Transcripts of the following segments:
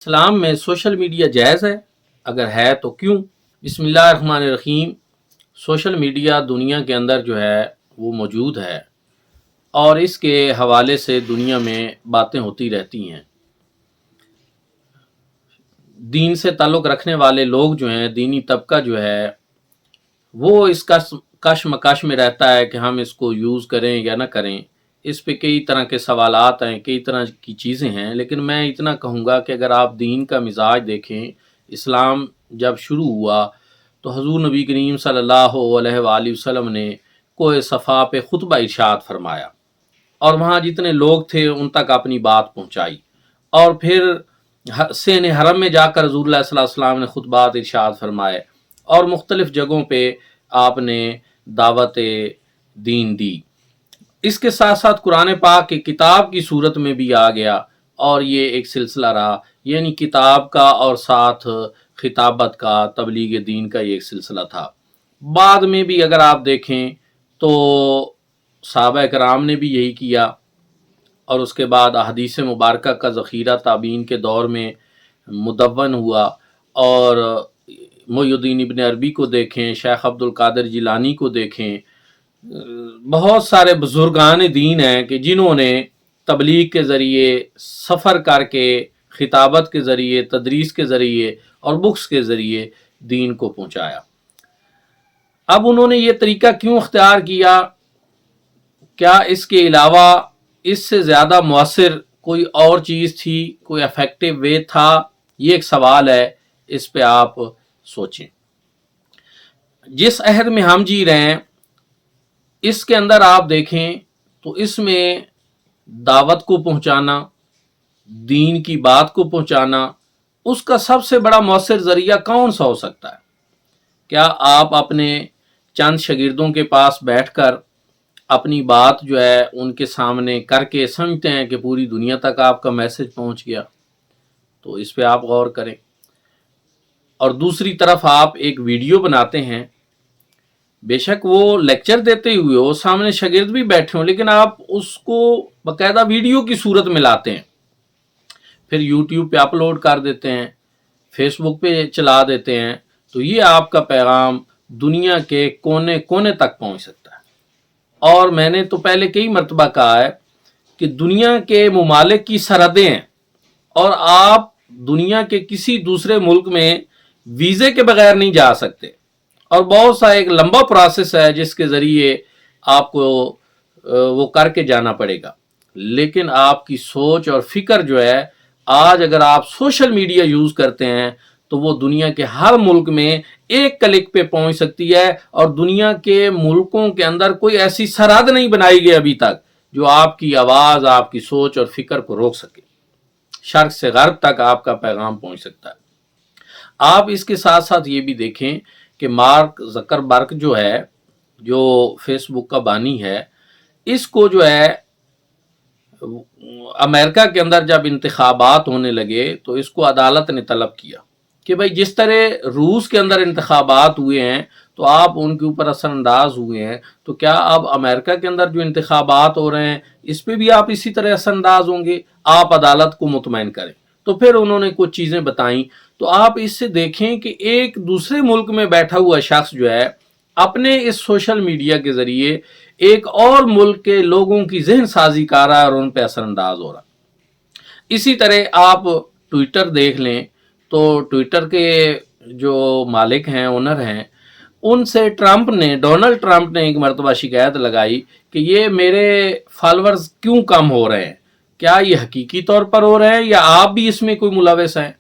اسلام میں social media جائز ہے؟ اگر ہے تو کیوں؟ بسم اللہ الرحمن الرحیم۔ سوشل میڈیا دنیا کے اندر جو ہے وہ موجود ہے اور اس کے حوالے سے دنیا میں باتیں ہوتی رہتی ہیں۔ دین سے تعلق رکھنے والے لوگ جو ہیں، دینی طبقہ جو ہے وہ اس کا کشمکش میں رہتا ہے کہ ہم اس کو یوز کریں یا نہ کریں۔ اس پہ کئی طرح کے سوالات ہیں، کئی طرح کی چیزیں ہیں، لیکن میں اتنا کہوں گا کہ اگر آپ دین کا مزاج دیکھیں، اسلام جب شروع ہوا تو حضور نبی کریم صلی اللہ علیہ وآلہ وسلم نے کوہ صفا پہ خطبہ ارشاد فرمایا اور وہاں جتنے لوگ تھے ان تک اپنی بات پہنچائی، اور پھر سین حرم میں جا کر حضور اللہ صلی اللہ علیہ وسلم نے خطبات ارشاد فرمائے اور مختلف جگہوں پہ آپ نے دعوت دین دی۔ اس کے ساتھ ساتھ قرآن پاک کی کتاب کی صورت میں بھی آ گیا اور یہ ایک سلسلہ رہا، یعنی کتاب کا اور ساتھ خطابت کا، تبلیغ دین کا یہ ایک سلسلہ تھا۔ بعد میں بھی اگر آپ دیکھیں تو صحابہ کرام نے بھی یہی کیا، اور اس کے بعد احادیث مبارکہ کا ذخیرہ تابعین کے دور میں مدون ہوا، اور محی الدین ابن عربی کو دیکھیں، شیخ عبد القادر جیلانی کو دیکھیں، بہت سارے بزرگان دین ہیں کہ جنہوں نے تبلیغ کے ذریعے، سفر کر کے، خطابت کے ذریعے، تدریس کے ذریعے اور بکس کے ذریعے دین کو پہنچایا۔ اب انہوں نے یہ طریقہ کیوں اختیار کیا؟ کیا اس کے علاوہ اس سے زیادہ مؤثر کوئی اور چیز تھی، کوئی افیکٹو وے تھا؟ یہ ایک سوال ہے، اس پہ آپ سوچیں۔ جس عہد میں ہم جی رہے ہیں اس کے اندر آپ دیکھیں تو اس میں دعوت کو پہنچانا، دین کی بات کو پہنچانا، اس کا سب سے بڑا مؤثر ذریعہ کون سا ہو سکتا ہے؟ کیا آپ اپنے چند شاگردوں کے پاس بیٹھ کر اپنی بات جو ہے ان کے سامنے کر کے سمجھتے ہیں کہ پوری دنیا تک آپ کا میسج پہنچ گیا؟ تو اس پہ آپ غور کریں۔ اور دوسری طرف آپ ایک ویڈیو بناتے ہیں، بے شک وہ لیکچر دیتے ہوئے ہو، سامنے شاگرد بھی بیٹھے ہوں، لیکن آپ اس کو باقاعدہ ویڈیو کی صورت میں لاتے ہیں، پھر یوٹیوب پہ اپلوڈ کر دیتے ہیں، فیس بک پہ چلا دیتے ہیں، تو یہ آپ کا پیغام دنیا کے کونے کونے تک پہنچ سکتا ہے۔ اور میں نے تو پہلے کئی مرتبہ کہا ہے کہ دنیا کے ممالک کی سرحدیں ہیں اور آپ دنیا کے کسی دوسرے ملک میں ویزے کے بغیر نہیں جا سکتے، اور بہت سا ایک لمبا پروسیس ہے جس کے ذریعے آپ کو وہ کر کے جانا پڑے گا۔ لیکن آپ کی سوچ اور فکر جو ہے، آج اگر آپ سوشل میڈیا یوز کرتے ہیں تو وہ دنیا کے ہر ملک میں ایک کلک پہ پہنچ سکتی ہے، اور دنیا کے ملکوں کے اندر کوئی ایسی سرحد نہیں بنائی گئی ابھی تک جو آپ کی آواز، آپ کی سوچ اور فکر کو روک سکے۔ شرق سے غرب تک آپ کا پیغام پہنچ سکتا ہے۔ آپ اس کے ساتھ ساتھ یہ بھی دیکھیں کہ مارک زکربرگ جو ہے، جو فیس بک کا بانی ہے، اس کو جو ہے امریکہ کے اندر جب انتخابات ہونے لگے تو اس کو عدالت نے طلب کیا کہ بھائی جس طرح روس کے اندر انتخابات ہوئے ہیں تو آپ ان کے اوپر اثر انداز ہوئے ہیں، تو کیا اب امریکہ کے اندر جو انتخابات ہو رہے ہیں اس پہ بھی آپ اسی طرح اثر انداز ہوں گے؟ آپ عدالت کو مطمئن کریں۔ تو پھر انہوں نے کچھ چیزیں بتائیں، تو آپ اس سے دیکھیں کہ ایک دوسرے ملک میں بیٹھا ہوا شخص جو ہے اپنے اس سوشل میڈیا کے ذریعے ایک اور ملک کے لوگوں کی ذہن سازی کر رہا ہے اور ان پہ اثر انداز ہو رہا ہے۔ اسی طرح آپ ٹویٹر دیکھ لیں تو ٹویٹر کے جو مالک ہیں، اونر ہیں، ان سے ڈونلڈ ٹرمپ نے ایک مرتبہ شکایت لگائی کہ یہ میرے فالورز کیوں کم ہو رہے ہیں؟ کیا یہ حقیقی طور پر ہو رہے ہیں یا آپ بھی اس میں کوئی ملوث ہیں؟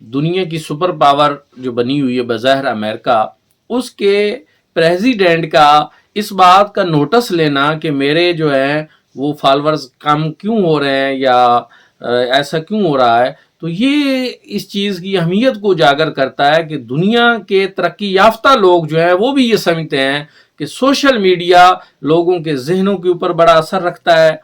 دنیا کی سپر پاور جو بنی ہوئی ہے بظاہر امریکہ، اس کے پریزیڈنٹ کا اس بات کا نوٹس لینا کہ میرے جو ہیں وہ فالورز کم کیوں ہو رہے ہیں یا ایسا کیوں ہو رہا ہے، تو یہ اس چیز کی اہمیت کو اجاگر کرتا ہے کہ دنیا کے ترقی یافتہ لوگ جو ہیں وہ بھی یہ سمجھتے ہیں کہ سوشل میڈیا لوگوں کے ذہنوں کے اوپر بڑا اثر رکھتا ہے،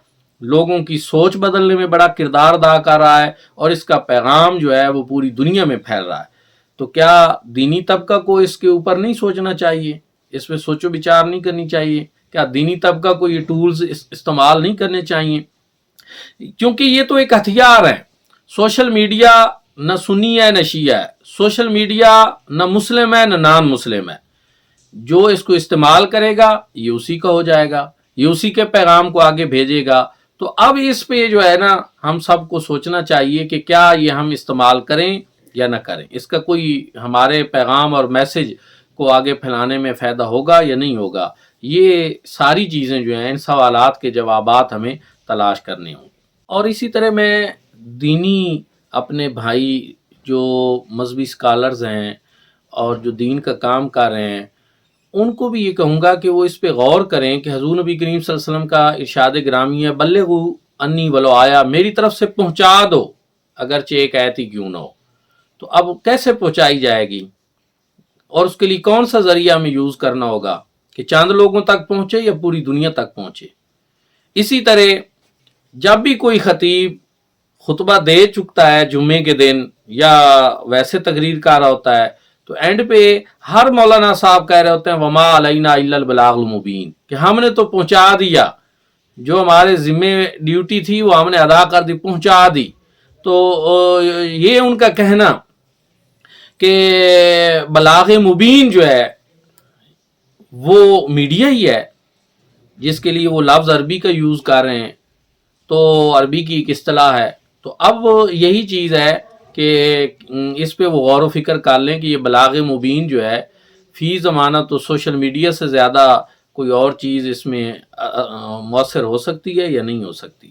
لوگوں کی سوچ بدلنے میں بڑا کردار ادا کر رہا ہے، اور اس کا پیغام جو ہے وہ پوری دنیا میں پھیل رہا ہے۔ تو کیا دینی طبقہ کو اس کے اوپر نہیں سوچنا چاہیے؟ اس پہ سوچ و بچار نہیں کرنی چاہیے؟ کیا دینی طبقہ کو یہ ٹولز استعمال نہیں کرنے چاہیے؟ کیونکہ یہ تو ایک ہتھیار ہے۔ سوشل میڈیا نہ سنی ہے نہ شیعہ ہے، سوشل میڈیا نہ مسلم ہے نہ نان مسلم ہے، جو اس کو استعمال کرے گا یہ اسی کا ہو جائے گا، یہ اسی کے پیغام کو آگے بھیجے گا۔ تو اب اس پہ جو ہے نا ہم سب کو سوچنا چاہیے کہ کیا یہ ہم استعمال کریں یا نہ کریں، اس کا کوئی ہمارے پیغام اور میسج کو آگے پھیلانے میں فائدہ ہوگا یا نہیں ہوگا۔ یہ ساری چیزیں جو ہیں، ان سوالات کے جوابات ہمیں تلاش کرنے ہوں۔ اور اسی طرح میں دینی اپنے بھائی جو مذہبی اسکالرز ہیں اور جو دین کا کام کر رہے ہیں، ان کو بھی یہ کہوں گا کہ وہ اس پہ غور کریں کہ حضور نبی کریم صلی اللہ علیہ وسلم کا ارشاد گرامی ہے، بلغوا انی ولو آیا، میری طرف سے پہنچا دو اگرچہ ایک آیت ہی کیوں نہ ہو۔ تو اب کیسے پہنچائی جائے گی اور اس کے لیے کون سا ذریعہ ہمیں یوز کرنا ہوگا کہ چند لوگوں تک پہنچے یا پوری دنیا تک پہنچے۔ اسی طرح جب بھی کوئی خطیب خطبہ دے چکتا ہے جمعے کے دن یا ویسے تقریر کر رہا ہوتا ہے تو اینڈ پہ ہر مولانا صاحب کہہ رہے ہوتے ہیں وما علینا الا البلاغ المبین، کہ ہم نے تو پہنچا دیا، جو ہمارے ذمے ڈیوٹی تھی وہ ہم نے ادا کر دی، پہنچا دی۔ تو یہ ان کا کہنا کہ بلاغ مبین جو ہے وہ میڈیا ہی ہے، جس کے لیے وہ لفظ عربی کا یوز کر رہے ہیں، تو عربی کی ایک اصطلاح ہے۔ تو اب یہی چیز ہے کہ اس پہ وہ غور و فکر کر لیں کہ یہ بلاغ مبین جو ہے فی زمانہ تو سوشل میڈیا سے زیادہ کوئی اور چیز اس میں مؤثر ہو سکتی ہے یا نہیں ہو سکتی۔